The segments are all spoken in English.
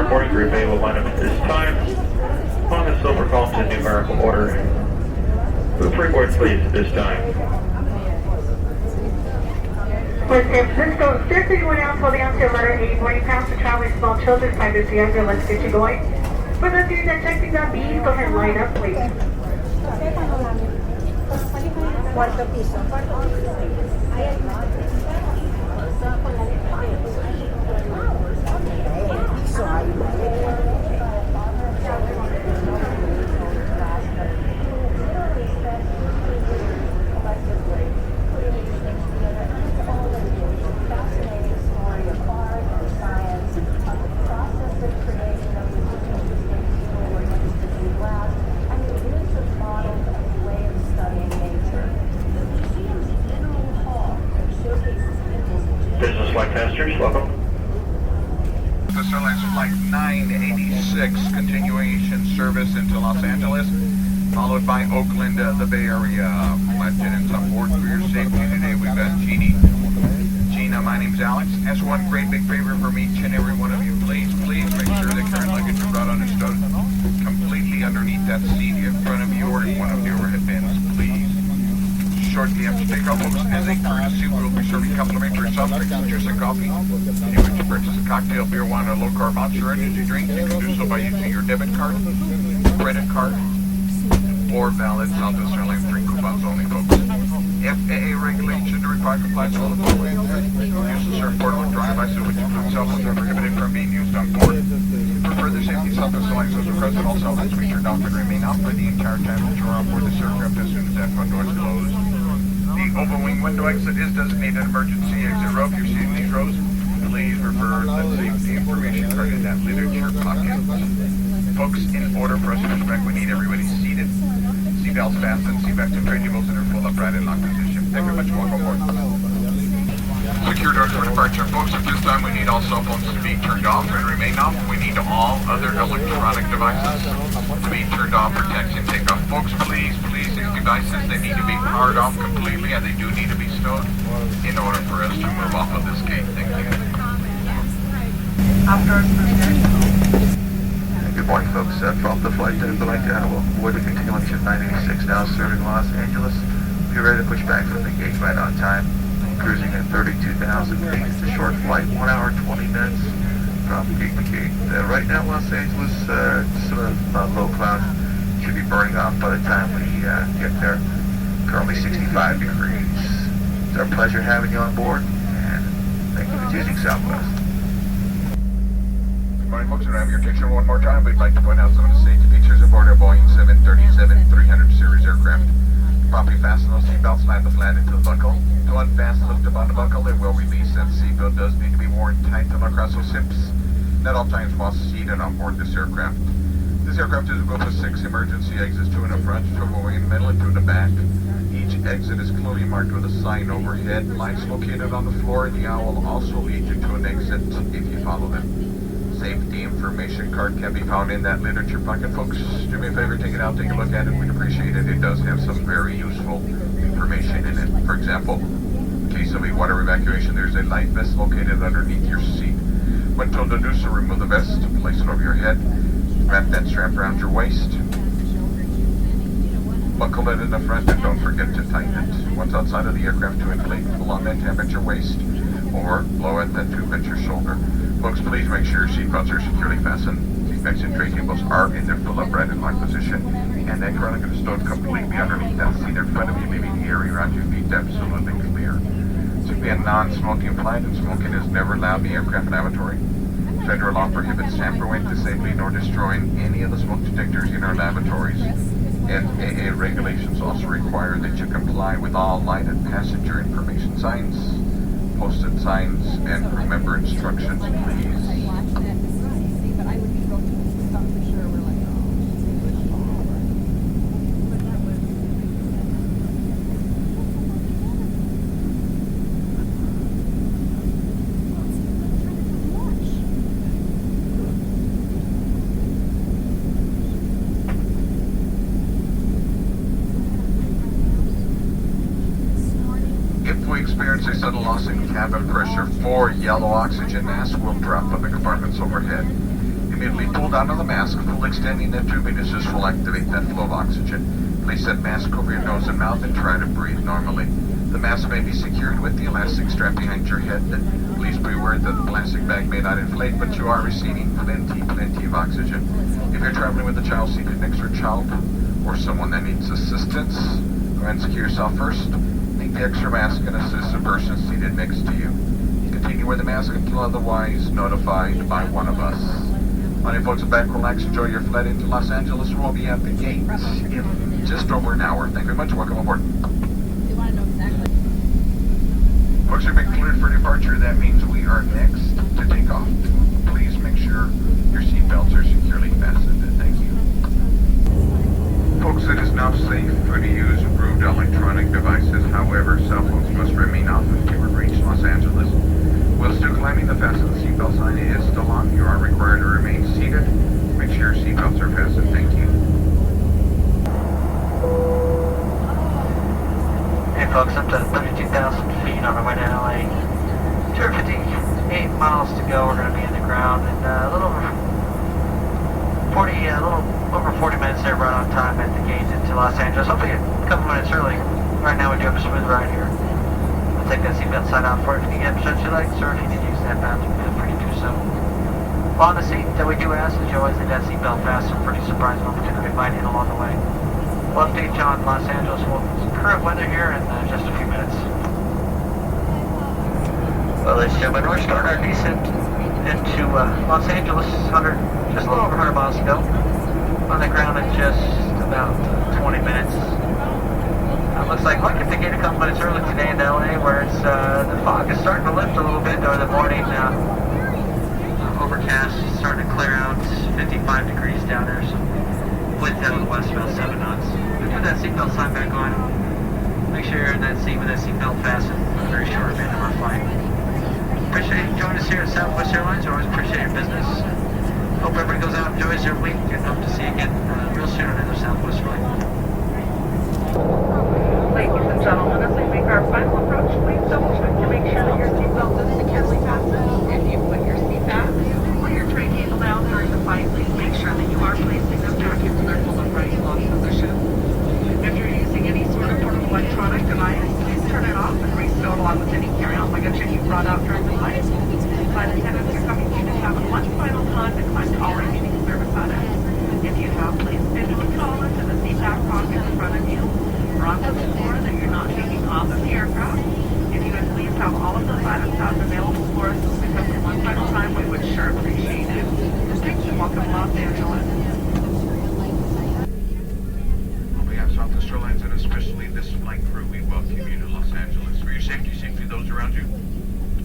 boarding group A will line up at this time. On the silver columns in numerical order. Move freeboard please at this time. For San Francisco, strictly going out, holding on to your letter 80 boarding pass for traveling small children, 5 years younger, let's get you going. For those of you that check things out, B, go ahead and line up, please. Cuarto piso. Business flight passengers, welcome. This Airlines Flight 986, continuation service into Los Angeles, followed by Oakland, the Bay Area. Flight attendants on board for your safety today. We've got Jeannie. Gina, my name's Alex. As one great big favor from each and every one of you, please make sure the current luggage is brought understood completely underneath that seat in front of you or in one of the overhead bins, please. Shortly after takeoff, folks, as a courtesy, we'll be serving complimentary soft drinks, juice, and coffee. If you wish to purchase a cocktail, beer, wine, or low-carb monster energy drink, you can do so by using your debit card, credit card, or valid Southwest Airlines drink coupons only, folks. FAA regulations require compliance with all the following. Use the surfboard or dry devices which include cell phones are prohibited from being used on board. For further safety, Southwest Airlines has requested all cell phones be turned off and remain off for the entire time that you're on board this aircraft as soon as that front door is closed. The open wing window exit is designated emergency exit row. If you're seeing these rows, please refer to the safety information card in that literature pocket. Folks, in order for us to respect, we need everybody seated. Seatbelts fastened, seatbacks and trade tables in their full upright and locked position. Thank you very much. Welcome aboard. Secure doors for departure. Folks, at this time we need all cell phones to be turned off and remain off. We need all other electronic devices to be turned off for taxi and takeoff. Folks, please, these devices, they need to be powered off completely and they do need to be stowed in order for us to move off of this gate. Thank you. Good morning, folks. From the flight to we're the continuation 986 now serving Los Angeles. Be ready to push back from the gate right on time. Cruising at 32,000 feet. It's a short flight, 1 hour 20 minutes from gate to gate. Right now, Los Angeles, sort of low cloud should be burning off by the time we get there. Currently 65 degrees. It's our pleasure having you on board, and thank you for choosing Southwest. Good morning, folks. I have your attention one more time. We'd like to point out some of the safety features aboard our Boeing 737-300 series aircraft. Properly fasten those seatbelts, slide the flat into the buckle. To unfasten, lift up on the buckle, it will release. That seatbelt does need to be worn tight to lock across those hips. At all times while seated on board this aircraft. This aircraft is equipped with 6 emergency exits, 2 in the front, 2 moving in the middle, and 2 in the back. Each exit is clearly marked with a sign overhead. Lights located on the floor. The owl will also lead you to an exit if you follow them. Safety information card can be found in that literature pocket, folks. Do me a favor, take it out, take a look at it. We'd appreciate it. It does have some very useful information in it. For example, in case of a water evacuation, there's a life vest located underneath your seat. When told to do so, remove the vest, place it over your head, wrap that strap around your waist, buckle it in the front, and don't forget to tighten it. Once outside of the aircraft, to inflate, pull on that tab at your waist, or blow at that tube at your shoulder. Folks, please make sure your seatbelts are securely fastened. Seatbacks and tray tables are in their full upright and locked position, and that currently is stowed completely underneath that seat in front of you, leaving the area around your feet absolutely clear. To be a non-smoking flight, and smoking is never allowed in the aircraft lavatory. Federal law prohibits tampering, disabling, or destroying any of the smoke detectors in our lavatories. FAA regulations also require that you comply with all lighted passenger information signs, posted signs, and remember instructions, please. Experience a sudden loss in cabin pressure, 4 yellow oxygen masks will drop from the compartments overhead. Immediately pull down on the mask, full extending the tube meniscus will activate that flow of oxygen. Place that mask over your nose and mouth and try to breathe normally. The mask may be secured with the elastic strap behind your head. Please be aware that the plastic bag may not inflate, but you are receiving plenty of oxygen. If you're traveling with a child seated next to a child or someone that needs assistance, go ahead and secure yourself first. Take the extra mask and assist the person seated next to you. Continue with the mask until otherwise notified by one of us. Honey folks, back, relax, enjoy your flight into Los Angeles. We'll be at the gate in just over an hour. Thank you very much. Welcome aboard. Folks, you've been cleared for departure. That means we are next to take off. Please make sure your seatbelts are securely fastened. Thank you. Folks, it is now safe to use approved electronic devices. However, cell phones must remain off until we reach Los Angeles. While still climbing, the fasten seatbelt sign is still on. You are required to remain seated. Make sure your seatbelts are fastened. Thank you. Hey folks, up to 32,000 feet on our way to LA. 258 miles to go. We're going to be in the ground and a little over 40 minutes there, right on time at the gate into Los Angeles. Hopefully a couple minutes early. Right now we do have a smooth ride here. I'll take that seatbelt sign out for it. If you get episodes you like, sir, if you need to use that bathroom, feel free to do so. While on the seat that we do ask that you always leave that seatbelt fastened. Pretty surprising, particularly might hit along the way. We'll update you on Los Angeles. Current weather here in just a few minutes. Well, ladies and gentlemen, we're starting our descent into Los Angeles. Just a little over 100 miles to go. On the ground in just about 20 minutes. Looks like we'll get the gate a couple minutes early today in LA, where it's the fog is starting to lift a little bit. Or the morning overcast is starting to clear out. 55 degrees down there. So wind out of the west about 7 knots. Put that seatbelt sign back on. Make sure you're in that seat with that seatbelt fastened for a very short bit of our flight. Appreciate you joining us here at Southwest Airlines. Always appreciate your business. Hope everybody goes out and enjoys their week, and hope to see you again real soon on another Southwest flight. Ladies and gentlemen, as we make our final approach, please double check to make sure that your seatbelt is securely fastened. If you put your seat back or your tray cable down during the flight, please make sure that you are placing them back into their full upright lock position. If you're using any sort of electronic device, please turn it off and restow it along with any carry-on luggage that you brought out during the flight. Flight attendants are coming to have one final time to collect all remaining service items. If you have, please schedule a call into the seat back pocket in front of you. Or onto the floor that you're not taking off of the aircraft. If you would please have all of those items out available for us to pick up for one final time, we would sure appreciate it. Thank you. Welcome to Los Angeles. On behalf of Southwest Airlines and especially this flight crew, we welcome you to Los Angeles. For your safety, those around you,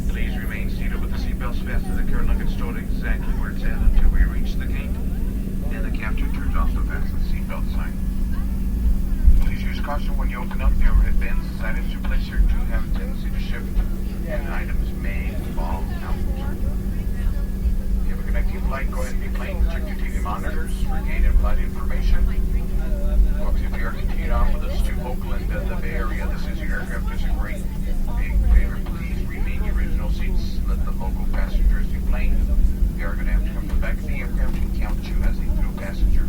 please remain seated with the seatbelts fastened. The carry luggage stored exactly where it's at until we reach the gate. And the captain turns off the fasten seatbelt sign. Use caution when you open up the overhead bins. As items you place here do have a tendency to shift, and items may fall out. If you have a connecting flight, go ahead and be plane. Check your TV monitors for gate and flight information. Folks, if you are continuing on with us to Oakland, the Bay Area, this is your aircraft. Is a great big favor. Please remain your original seats. Let the local passengers deplane. You are going to have to come to the back of the aircraft and count you as a through passenger.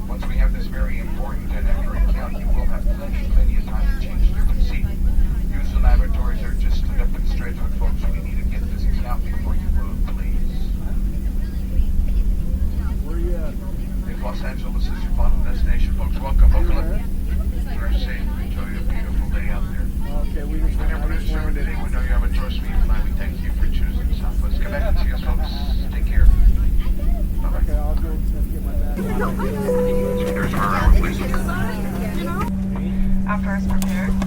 Once we have this very important and accurate count, you will have plenty of time to change different seat. Use the lavatories or just stand up and straight on, folks. We need to get this count before you move, please. Where are you at? If Los Angeles is your final destination, folks, welcome. Drive safe. Enjoy a beautiful day out there. Okay, we just Whenever it's serving today, we know you have a choice for your flight. We thank you for choosing Southwest. Come back and see us, folks. Take care. Bye-bye. Okay, I'll go get my bag. There's our hour, please. Our first prepared.